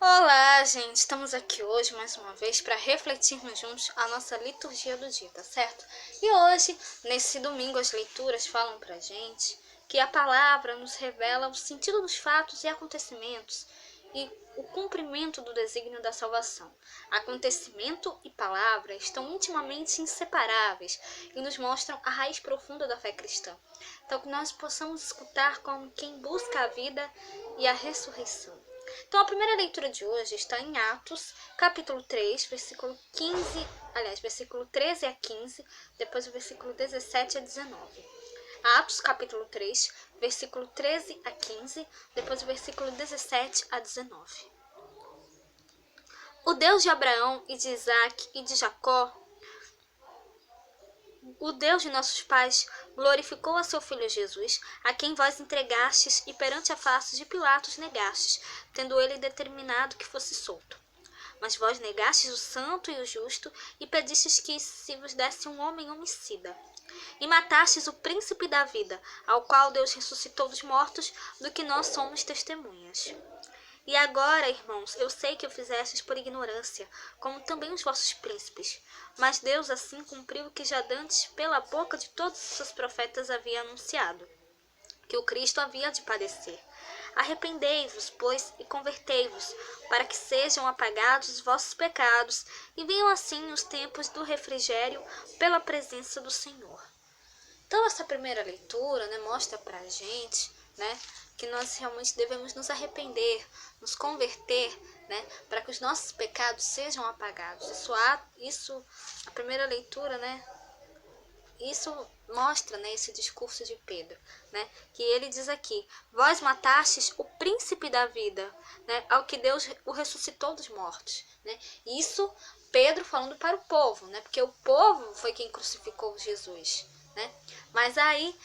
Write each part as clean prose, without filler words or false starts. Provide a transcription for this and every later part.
Olá, gente! Estamos aqui hoje mais uma vez para refletirmos juntos a nossa liturgia do dia, tá certo? E hoje, nesse domingo, as leituras falam pra gente que a palavra nos revela o sentido dos fatos e acontecimentos e o cumprimento do desígnio da salvação. Acontecimento e palavra estão intimamente inseparáveis e nos mostram a raiz profunda da fé cristã. Então, que nós possamos escutar como quem busca a vida e a ressurreição. Então, a primeira leitura de hoje está em Atos, capítulo 3, versículo 15, versículo 13 a 15, depois o versículo 17 a 19. Atos, capítulo 3, versículo 13 a 15, depois o versículo 17 a 19. O Deus de Abraão e de Isaac e de Jacó, o Deus de nossos pais, glorificou a seu Filho Jesus, a quem vós entregastes e perante a face de Pilatos negastes, tendo ele determinado que fosse solto. Mas vós negastes o santo e o justo, e pedistes que se vos desse um homem homicida. E matastes o príncipe da vida, ao qual Deus ressuscitou dos mortos, do que nós somos testemunhas. E agora, irmãos, eu sei que o fizestes por ignorância, como também os vossos príncipes. Mas Deus assim cumpriu o que já dantes pela boca de todos os seus profetas havia anunciado, que o Cristo havia de padecer. Arrependei-vos, pois, e convertei-vos, para que sejam apagados os vossos pecados, e venham assim os tempos do refrigério pela presença do Senhor. Então, essa primeira leitura, mostra pra gente, que nós realmente devemos nos arrepender, nos converter, para que os nossos pecados sejam apagados. A primeira leitura, isso mostra, esse discurso de Pedro, que ele diz aqui: vós matastes o príncipe da vida, ao que Deus o ressuscitou dos mortos. Isso Pedro falando para o povo, porque o povo foi quem crucificou Jesus. Mas aí,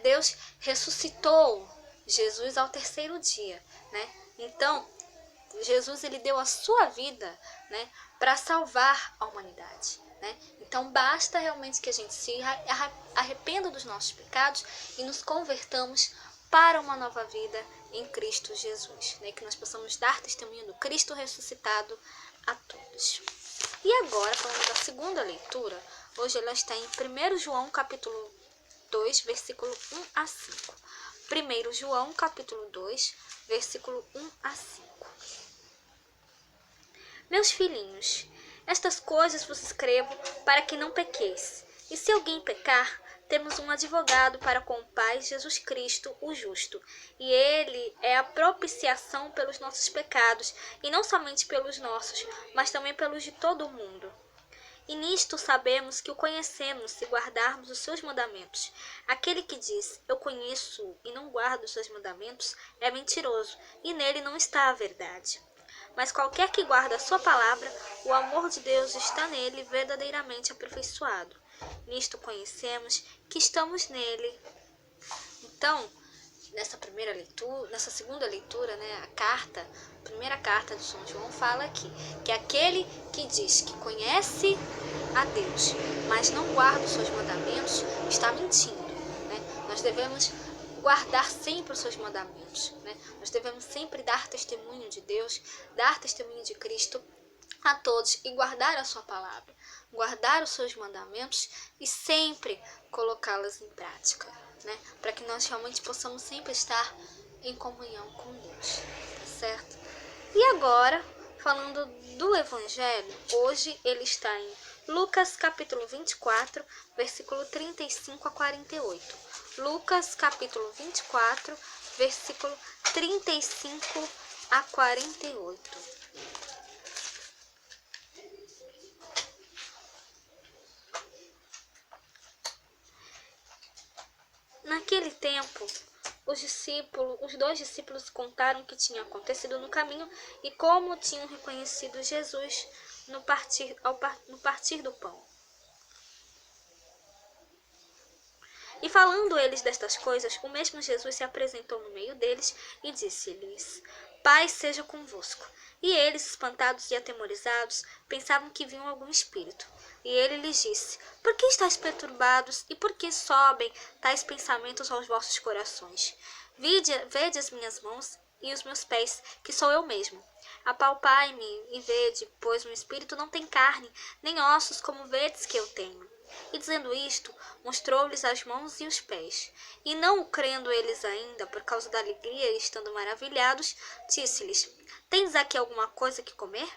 Deus ressuscitou Jesus ao terceiro dia. Então, Jesus ele deu a sua vida, para salvar a humanidade. Então, basta realmente que a gente se arrependa dos nossos pecados e nos convertamos para uma nova vida em Cristo Jesus. Que nós possamos dar testemunho do Cristo ressuscitado a todos. E agora, falando da segunda leitura, hoje ela está em 1 João capítulo 2, versículo 1 a 5. 1 João capítulo 2, versículo 1 a 5. Meus filhinhos, estas coisas vos escrevo para que não pequeis. E se alguém pecar, temos um advogado para com o Pai, Jesus Cristo, o justo. E ele é a propiciação pelos nossos pecados, e não somente pelos nossos, mas também pelos de todo o mundo. E nisto sabemos que o conhecemos se guardarmos os seus mandamentos. Aquele que diz, eu conheço e não guardo os seus mandamentos, é mentiroso, e nele não está a verdade. Mas qualquer que guarda a sua palavra, o amor de Deus está nele verdadeiramente aperfeiçoado. Nisto conhecemos que estamos nele. Então, nessa segunda leitura, a primeira carta de São João fala aqui, que aquele que diz que conhece a Deus, mas não guarda os seus mandamentos, está mentindo. Nós devemos guardar sempre os seus mandamentos. Nós devemos sempre dar testemunho de Deus, dar testemunho de Cristo a todos e guardar a sua palavra, guardar os seus mandamentos e sempre colocá-las em prática, para que nós realmente possamos sempre estar em comunhão com Deus, tá certo? E agora, falando do Evangelho, hoje ele está em Lucas capítulo 24, versículo 35 a 48. Lucas capítulo 24, versículo 35 a 48. Naquele tempo, os dois discípulos contaram o que tinha acontecido no caminho e como tinham reconhecido Jesus no partir do pão. E falando eles destas coisas, o mesmo Jesus se apresentou no meio deles e disse-lhes: Paz seja convosco. E eles, espantados e atemorizados, pensavam que viam algum espírito. E ele lhes disse: Por que estáis perturbados e por que sobem tais pensamentos aos vossos corações? Vede as minhas mãos e os meus pés, que sou eu mesmo. Apalpai-me e vede, pois o espírito não tem carne, nem ossos, como vedes que eu tenho. E dizendo isto, mostrou-lhes as mãos e os pés. E não o crendo eles ainda, por causa da alegria e estando maravilhados, disse-lhes: Tens aqui alguma coisa que comer?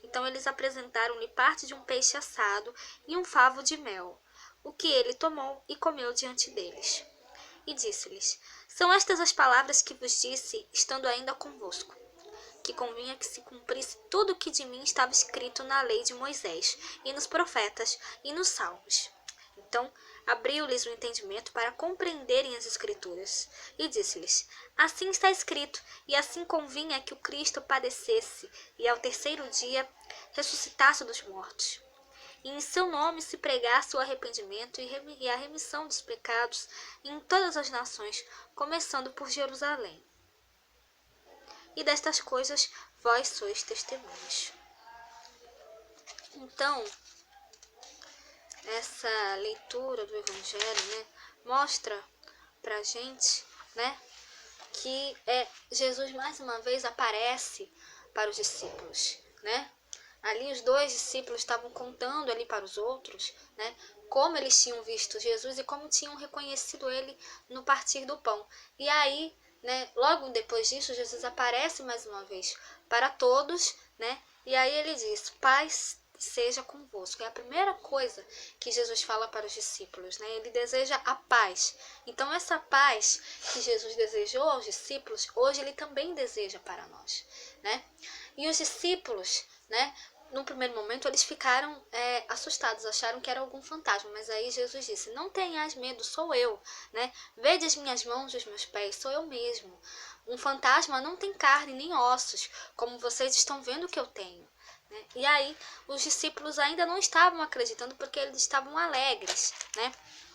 Então eles apresentaram-lhe parte de um peixe assado e um favo de mel, o que ele tomou e comeu diante deles. E disse-lhes: São estas as palavras que vos disse, estando ainda convosco, que convinha que se cumprisse tudo o que de mim estava escrito na lei de Moisés, e nos profetas, e nos salmos. Então abriu-lhes o entendimento para compreenderem as Escrituras, e disse-lhes: Assim está escrito, e assim convinha que o Cristo padecesse, e ao terceiro dia ressuscitasse dos mortos. E em seu nome se pregasse o arrependimento e a remissão dos pecados em todas as nações, começando por Jerusalém. E destas coisas vós sois testemunhas. Então, essa leitura do Evangelho, né, mostra pra gente, né, que Jesus mais uma vez aparece para os discípulos, né? Ali os dois discípulos estavam contando ali para os outros, né, como eles tinham visto Jesus e como tinham reconhecido ele no partir do pão. E aí, né, logo depois disso, Jesus aparece mais uma vez para todos, né? E aí ele diz: Paz seja convosco. É a primeira coisa que Jesus fala para os discípulos, né? Ele deseja a paz. Então essa paz que Jesus desejou aos discípulos, hoje ele também deseja para nós, né? E os discípulos, né, no primeiro momento eles ficaram assustados, acharam que era algum fantasma, mas aí Jesus disse: Não tenhas medo, sou eu, né? Vede as minhas mãos e os meus pés, sou eu mesmo. Um fantasma não tem carne nem ossos, como vocês estão vendo que eu tenho. Né? E aí os discípulos ainda não estavam acreditando porque eles estavam alegres, né?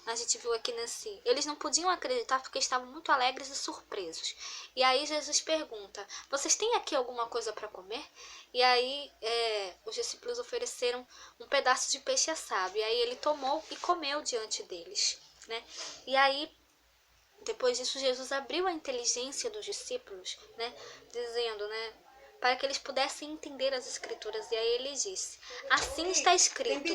A gente viu aqui nesse... Eles não podiam acreditar porque estavam muito alegres e surpresos. E aí Jesus pergunta: Vocês têm aqui alguma coisa para comer? E aí os discípulos ofereceram um pedaço de peixe assado. E aí ele tomou e comeu diante deles, né? E aí, depois disso, Jesus abriu a inteligência dos discípulos, né? Dizendo, né, para que eles pudessem entender as Escrituras. E aí ele disse: Assim está escrito,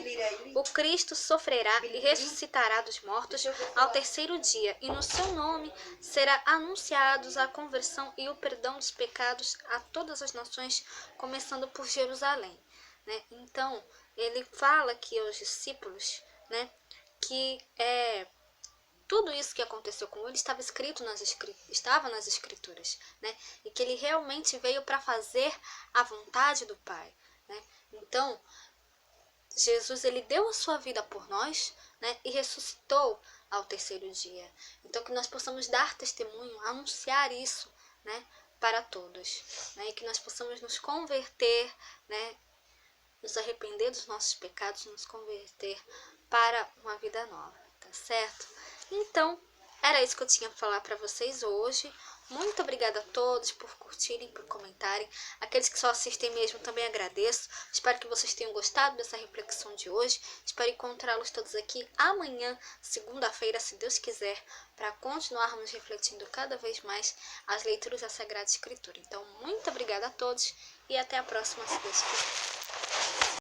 o Cristo sofrerá e ressuscitará dos mortos ao terceiro dia, e no seu nome será anunciados a conversão e o perdão dos pecados a todas as nações, começando por Jerusalém. Né? Então, ele fala aqui aos discípulos, né, que tudo isso que aconteceu com ele estava nas escrituras, né? E que ele realmente veio para fazer a vontade do Pai, né? Então, Jesus, ele deu a sua vida por nós, né? E ressuscitou ao terceiro dia. Então, que nós possamos dar testemunho, anunciar isso, né, para todos, né? E que nós possamos nos converter, né? Nos arrepender dos nossos pecados, nos converter para uma vida nova, tá certo? Então, era isso que eu tinha para falar para vocês hoje. Muito obrigada a todos por curtirem, por comentarem. Aqueles que só assistem mesmo também agradeço. Espero que vocês tenham gostado dessa reflexão de hoje. Espero encontrá-los todos aqui amanhã, segunda-feira, se Deus quiser, para continuarmos refletindo cada vez mais as leituras da Sagrada Escritura. Então, muito obrigada a todos e até a próxima, se Deus quiser.